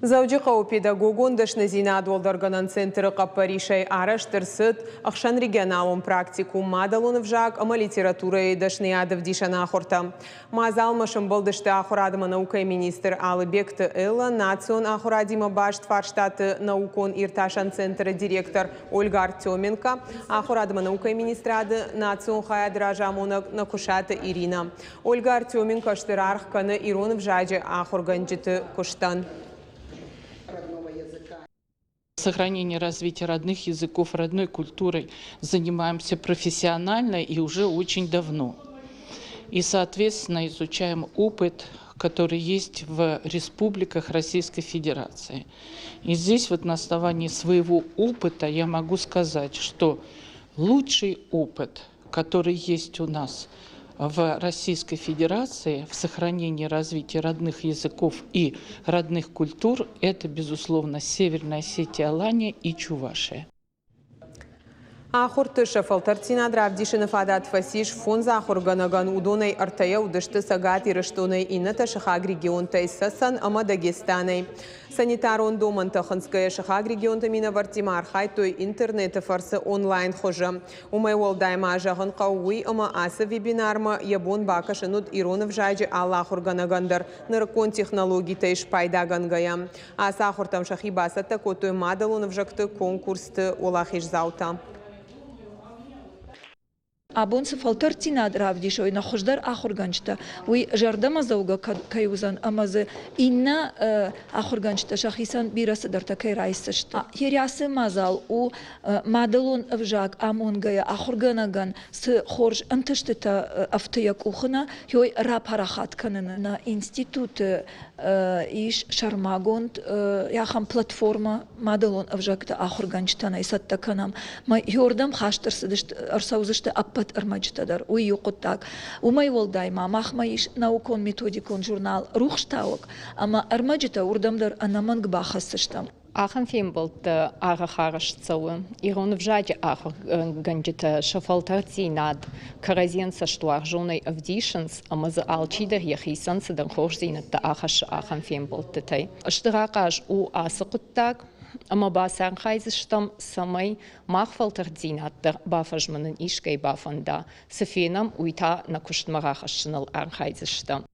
Заудиқау педагогун дашназина долдарганан центры қаппаришай араштырсыт, ақшан регионалун практикум мадалун вжак, ама литературой дашниядов дишана ахорта. Мазалмашым болдышты ахурадыма наукай министр Алыбекты Элла, национ ахурадима башт фарштаты наукон ирташан центры директор Ольга Артеменко, ахурадыма наукай министрады национ хаядражамунак накушаты Ирина. Ольга Артеменко штырарх каны ирон вжаджи ахурганджиты куштан. Сохранение развития родных языков, родной культурой занимаемся профессионально и уже очень давно. И, соответственно, изучаем опыт, который есть в республиках Российской Федерации. И здесь вот на основании своего опыта я могу сказать, что лучший опыт, который есть у нас в Российской Федерации в сохранении развития родных языков и родных культур, это, безусловно, Северная Осетия, Алания и Чувашия. Ахур тыша фалтарцина дравдишина фадат фасиш фон захур ганаган удонай артая удышты сагат ирыштонай инната шахаг регион тайсасан ама Дагестанай. Санитарон доман таханская шахаг регион тамина вартимар хай той интернета фарсы онлайн хожа. Умай волдайма ажаган қауи ама аса вебинарма ябон бакашынуд иронов жайджи Аллахур ганагандар наркон технологий тайш пайдаган гаям. Аса ахур там шахи басата котой мадалонов жакты конкурсты олахиш заута. Абонсы фалтартина дравдишой на хождар ахурганчта. Уи жардама зауга каюзан амазы инна ахурганчта шахисан бирасы дартакай райсышта. Херясы мазал у мадалон вжак амонгая ахурганаган с хорж антыштыта автыяк ухына хой рапарахат канына на институт иш шармагонд яхам платформа мадалон вжакта ахурганчта на исатта канам. Ма йордам хаштырсыдышт арсаузышты аппа армачтадар уй юқуттак умай волдайма махмаиш наукон методикон журнал рухштаук ама армаджита урдамдар анаманг бахасыштам Ахам фимболт ага харашцауы ирон вжади ага ганджита шафалтарти над каразенса штуаржоной авдишенс амаза алчидер яхисанса дан хорзинат ахаш ахам фимболт тай штыракаш у асыкуттак Ама басар хайзыштам самай махфалтардзинаттар бафажманын ишкай бафанда. Сафенам уйта на куштмарахашнал архайзыштам.